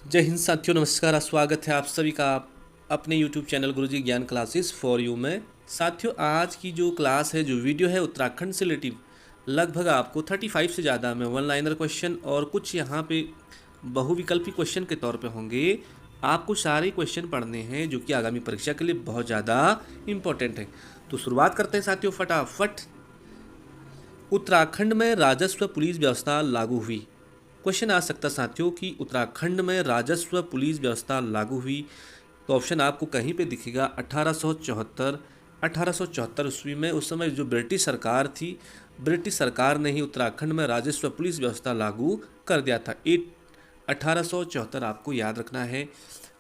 जय हिंद साथियों, नमस्कार। स्वागत है आप सभी का अपने YouTube चैनल गुरुजी ज्ञान क्लासेस फॉर यू में। साथियों, आज की जो क्लास है, जो वीडियो है, उत्तराखंड से रिलेटिव लगभग आपको 35 से ज़्यादा में वन लाइनर क्वेश्चन और कुछ यहाँ पे बहुविकल्पी क्वेश्चन के तौर पे होंगे। आपको सारे क्वेश्चन पढ़ने हैं जो कि आगामी परीक्षा के लिए बहुत ज़्यादा इम्पोर्टेंट है। तो शुरुआत करते हैं साथियों फटाफट। उत्तराखंड में राजस्व पुलिस व्यवस्था लागू हुई। क्वेश्चन आ सकता साथियों कि उत्तराखंड में राजस्व पुलिस व्यवस्था लागू हुई, तो ऑप्शन आपको कहीं पे दिखेगा 1874 ईस्वी में। उस समय जो ब्रिटिश सरकार थी, ब्रिटिश सरकार ने ही उत्तराखंड में राजस्व पुलिस व्यवस्था लागू कर दिया था। 1874 आपको याद रखना है।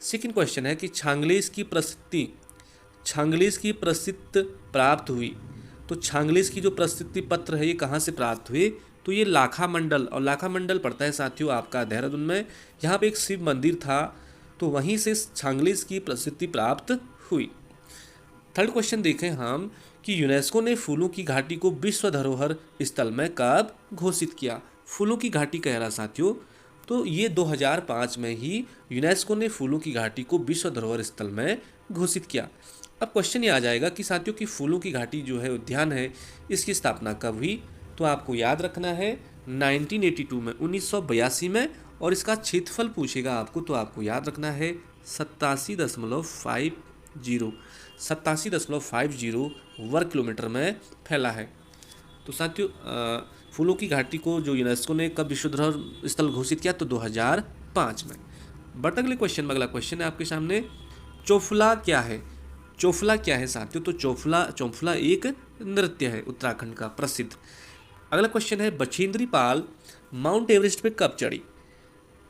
सेकंड क्वेश्चन है कि छांगलीस की प्रसिद्ध प्राप्त हुई। तो छांगलीस की जो प्रसिद्धि पत्र है ये कहाँ से प्राप्त हुए? तो ये लाखा मंडल, और लाखा मंडल पड़ता है साथियों आपका देहरादून में। यहाँ पे एक शिव मंदिर था, तो वहीं से छांगलीस की प्रसिद्धि प्राप्त हुई। थर्ड क्वेश्चन देखें हम कि यूनेस्को ने फूलों की घाटी को विश्व धरोहर स्थल में कब घोषित किया? फूलों की घाटी कह रहा साथियों, तो ये 2005 में ही यूनेस्को ने फूलों की घाटी को विश्व धरोहर स्थल में घोषित किया। अब क्वेश्चन ये आ जाएगा कि साथियों की फूलों की घाटी जो है उद्यान है, इसकी स्थापना कब हुई? तो आपको याद रखना है 1982 में, 1982 में। और इसका क्षेत्रफल पूछेगा आपको, तो आपको याद रखना है 87.50 वर्ग किलोमीटर में फैला है। तो साथियों फूलों की घाटी को जो यूनेस्को ने कब विश्व धरोहर स्थल घोषित किया? तो 2005 में। बट अगले क्वेश्चन में अगला क्वेश्चन है आपके सामने, चोफला क्या है? चोफला क्या है साथियों? तो चोफला एक नृत्य है उत्तराखंड का प्रसिद्ध। अगला क्वेश्चन है, बछेंद्री पाल माउंट एवरेस्ट पे कब चढ़ी?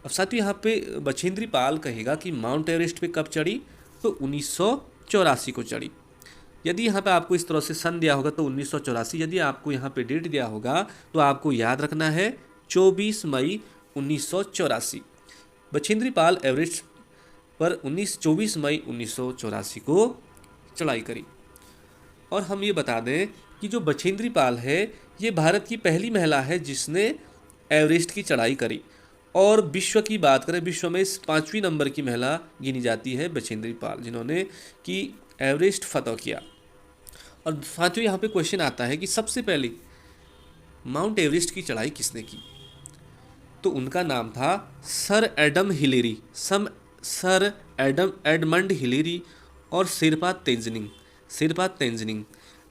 अब साथियों यहाँ पे बछेंद्री पाल कहेगा कि माउंट एवरेस्ट पे कब चढ़ी? तो 1984 को चढ़ी। यदि यहाँ पे आपको इस तरह से सन दिया होगा तो 1984, यदि आपको यहाँ पे डेट दिया होगा तो आपको याद रखना है 24 मई 1984। बछेंद्री पाल एवरेस्ट पर 24 मई 1984 को चढ़ाई करी। और हम ये बता दें कि जो बछेंद्री पाल है ये भारत की पहली महिला है जिसने एवरेस्ट की चढ़ाई करी। और विश्व की बात करें, विश्व में 5वीं नंबर की महिला गिनी जाती है बछेंद्री पाल, जिन्होंने कि एवरेस्ट फतह किया। और साथियों यहाँ पे क्वेश्चन आता है कि सबसे पहले माउंट एवरेस्ट की चढ़ाई किसने की? तो उनका नाम था सर एडमंड हिलेरी और शेरपा तेंजिंग।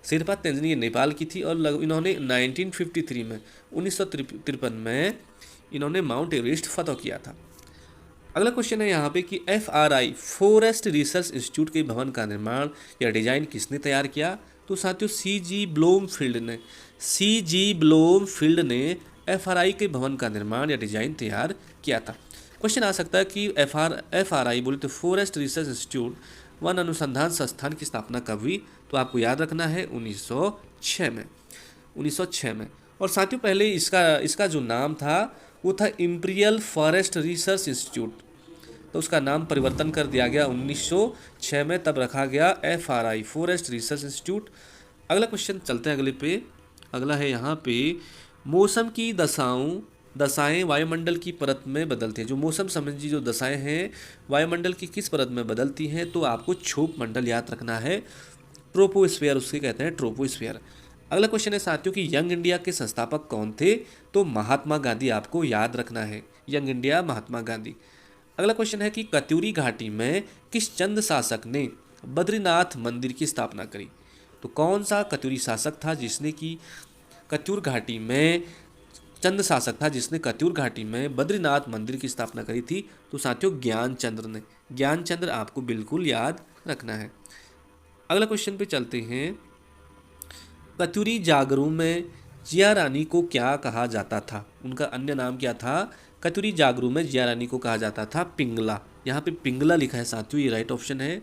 शेरपा तेंजिंग ये नेपाल की थी और इन्होंने 1953 में, 1953 में इन्होंने माउंट एवरेस्ट फतह किया था। अगला क्वेश्चन है यहाँ पे कि FRI फॉरेस्ट रिसर्च इंस्टीट्यूट के भवन का निर्माण या डिजाइन किसने तैयार किया? तो साथियों CG ब्लोमफील्ड ने FRI के भवन का निर्माण या डिजाइन तैयार किया था। क्वेश्चन आ सकता है कि FRI बोले तो फॉरेस्ट रिसर्च इंस्टीट्यूट, वन अनुसंधान संस्थान की स्थापना कब हुई? तो आपको याद रखना है 1906 में। और साथियों पहले इसका जो नाम था वो था इंपीरियल फॉरेस्ट रिसर्च इंस्टीट्यूट, तो उसका नाम परिवर्तन कर दिया गया 1906 में, तब रखा गया FRI फॉरेस्ट रिसर्च इंस्टीट्यूट। अगला क्वेश्चन चलते हैं अगले पे। अगला है यहाँ पे, मौसम की दशाएं वायुमंडल की परत में बदलती हैं। जो मौसम संबंधी जो दशाएं हैं वायुमंडल की किस परत में बदलती हैं? तो आपको क्षोभ मंडल याद रखना है, ट्रोपोस्फीयर उसके कहते हैं, ट्रोपोस्फीयर। अगला क्वेश्चन है साथियों कि यंग इंडिया के संस्थापक कौन थे? तो महात्मा गांधी, आपको याद रखना है यंग इंडिया महात्मा गांधी। अगला क्वेश्चन है कि कत्यूरी घाटी में किस चंद शासक ने बद्रीनाथ मंदिर की स्थापना करी? तो कौन सा कत्यूरी शासक था जिसने कि कत्यूर घाटी में चंद शासक था जिसने कत्यूर घाटी में बद्रीनाथ मंदिर की स्थापना करी थी? तो साथियों ज्ञानचंद्र ने। ज्ञानचंद्र आपको बिल्कुल याद रखना है। अगला क्वेश्चन पे चलते हैं, कत्यूरी जागरू में जिया रानी को क्या कहा जाता था? उनका अन्य नाम क्या था? कत्यूरी जागरू में जिया रानी को कहा जाता था पिंगला। यहाँ पे पिंगला लिखा है साथियों, ये राइट ऑप्शन है।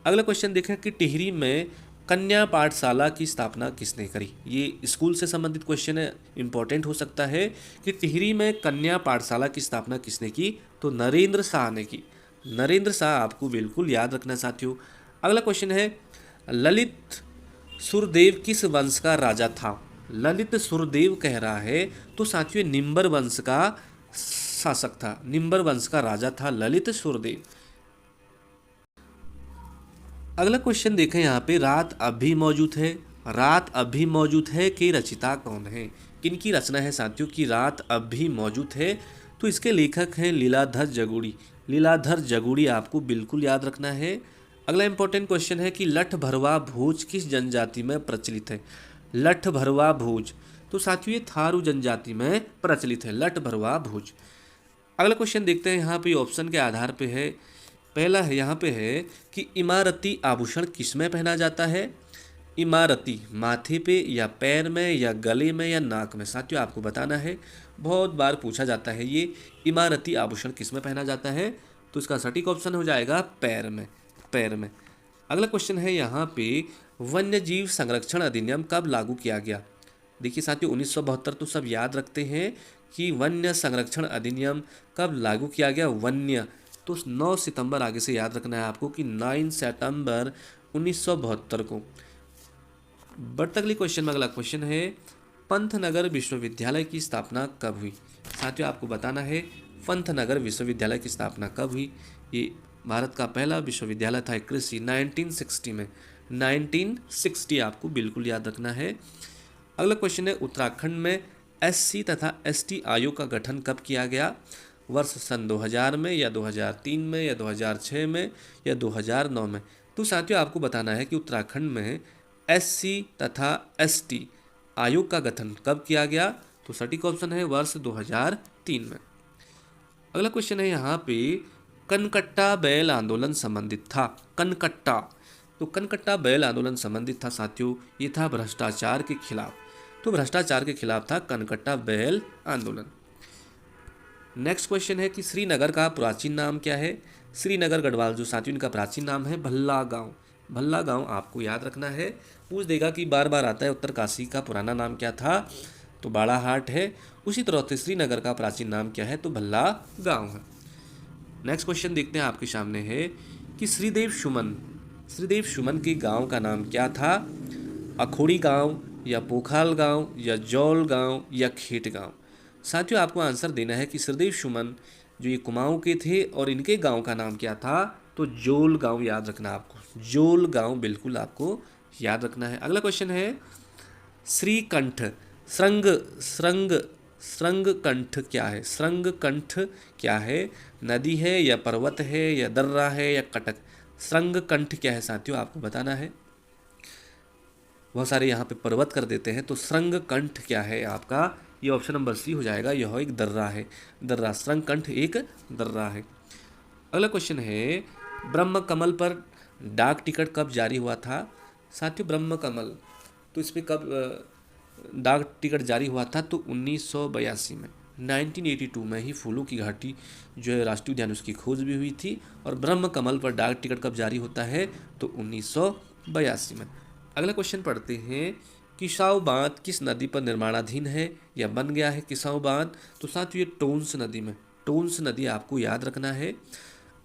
अगला क्वेश्चन देखें कि टिहरी में कन्या पाठशाला की स्थापना किसने करी? ये स्कूल से संबंधित क्वेश्चन है, इंपॉर्टेंट हो सकता है कि टिहरी में कन्या पाठशाला की स्थापना किसने की? तो नरेंद्र शाह ने की। नरेंद्र शाह आपको बिल्कुल याद रखना साथियों। अगला क्वेश्चन है, ललित सुरदेव किस वंश का राजा था? ललित सुरदेव कह रहा है, तो साथियों निम्बर वंश का शासक था? निम्बर वंश का राजा था ललित सुरदेव। अगला क्वेश्चन देखें यहाँ पे, रात अब भी मौजूद है। रात अब भी मौजूद है के रचिता कौन है? किनकी रचना है साथियों की रात अब भी मौजूद है? तो इसके लेखक हैं लीलाधर जगुड़ी। लीलाधर जगुड़ी आपको बिल्कुल याद रखना है। अगला इंपॉर्टेंट क्वेश्चन है कि लठ भरवा भोज किस जनजाति में प्रचलित है? लठ भरवा भोज, तो साथियों ये थारू जनजाति में प्रचलित है लठ भरवा भोज। अगला क्वेश्चन देखते हैं यहाँ पे ऑप्शन के आधार पे है। पहला है यहाँ पे है कि इमारती आभूषण किसमें पहना जाता है? इमारती माथे पे या पैर में या गले में या नाक में? साथियों आपको बताना है, बहुत बार पूछा जाता है ये इमारती आभूषण किसमें पहना जाता है, तो इसका सटीक ऑप्शन हो जाएगा पैर में, पैर में। अगला क्वेश्चन है यहाँ पे, वन्य जीव संरक्षण अधिनियम कब लागू किया गया? देखिए साथियों 1972 तो सब याद रखते हैं कि वन्य संरक्षण अधिनियम कब लागू किया गया? वन्य, तो 9 सितंबर आगे से याद रखना है आपको कि 9 सितंबर 1972 को। बढ़ते अगले क्वेश्चन में, अगला क्वेश्चन है, पंतनगर विश्वविद्यालय की स्थापना कब हुई? साथियों आपको बताना है पंतनगर विश्वविद्यालय की स्थापना कब हुई। ये भारत का पहला विश्वविद्यालय था कृषि 1960 में, 1960 आपको बिल्कुल याद रखना है। अगला क्वेश्चन है, उत्तराखंड में एससी तथा एसटी आयोग का गठन कब किया गया? वर्ष सन 2000 में या 2003 में या 2006 में या 2009 में? तो साथियों आपको बताना है कि उत्तराखंड में एससी तथा एसटी आयोग का गठन कब किया गया? तो सटीक ऑप्शन है वर्ष 2003 में। अगला क्वेश्चन है यहाँ पे, कनकट्टा बैल आंदोलन संबंधित था। कनकट्टा, तो कनकट्टा बैल आंदोलन संबंधित था साथियों, ये था भ्रष्टाचार के खिलाफ। तो भ्रष्टाचार के खिलाफ था कनकट्टा बैल आंदोलन। नेक्स्ट क्वेश्चन है कि श्रीनगर का प्राचीन नाम क्या है? श्रीनगर गढ़वाल जो साथियों इनका प्राचीन नाम है भल्ला गांव। भल्ला गांव आपको याद रखना है, पूछ देगा कि बार बार आता है उत्तरकाशी का पुराना नाम क्या था, तो बाड़ाहाट है। उसी तरह से श्रीनगर का प्राचीन नाम क्या है, तो भल्ला गांव है। नेक्स्ट क्वेश्चन देखते हैं आपके सामने है कि श्रीदेव सुमन के गांव का नाम क्या था? अखोड़ी गांव या पोखाल गांव या जौल गांव या खेत गांव? साथियों आपको आंसर देना है कि श्रीदेव सुमन जो ये कुमाऊं के थे और इनके गांव का नाम क्या था, तो जोल गांव याद रखना आपको, जोल गांव बिल्कुल आपको याद रखना है। अगला क्वेश्चन है, श्रीकंठ श्रृंग श्रृंग श्रृंगकंठ क्या है? श्रृंगकंठ क्या है? नदी है या पर्वत है या दर्रा है या कटक? श्रृंगकंठ क्या है साथियों आपको बताना है। बहुत सारे यहाँ पे पर्वत कर देते हैं, तो श्रृंगकंठ क्या है आपका? ये ऑप्शन नंबर सी हो जाएगा, यह एक दर्रा है, दर्रा, श्रृंगकंठ एक दर्रा है। अगला क्वेश्चन है, ब्रह्म कमल पर डाक टिकट कब जारी हुआ था? साथियों ब्रह्म कमल, तो इस पर कब डाक टिकट जारी हुआ था? तो 1982 में, 1982 में ही फूलों की घाटी जो है राष्ट्रीय उद्यान उसकी खोज भी हुई थी। और ब्रह्म कमल पर डाक टिकट कब जारी होता है? तो 1982 में। अगला क्वेश्चन पढ़ते हैं, किसाऊ बांध किस नदी पर निर्माणाधीन है या बन गया है किसाऊ बांध? तो साथियों ये टोंस नदी में, टोंस नदी आपको याद रखना है।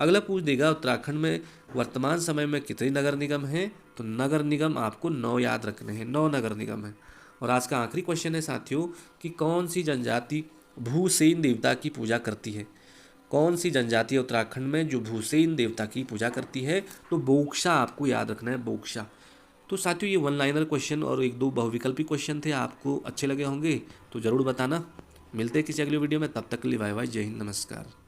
अगला पूछ देगा, उत्तराखंड में वर्तमान समय में कितने नगर निगम हैं? तो नगर निगम आपको 9 याद रखने हैं, 9 नगर निगम हैं। और आज का आखिरी क्वेश्चन है साथियों कि कौन सी जनजाति भूसेन देवता की पूजा करती है? कौन सी जनजाति है उत्तराखंड में जो भूसेन देवता की पूजा करती है? तो बोक्सा आपको याद रखना है, बोक्सा। तो साथियों ये 1 लाइनर क्वेश्चन और 1-2 बहुविकल्पी क्वेश्चन थे, आपको अच्छे लगे होंगे तो ज़रूर बताना। मिलते हैं किसी अगले वीडियो में, तब तक के लिए बाय बाय, जय हिंद, नमस्कार।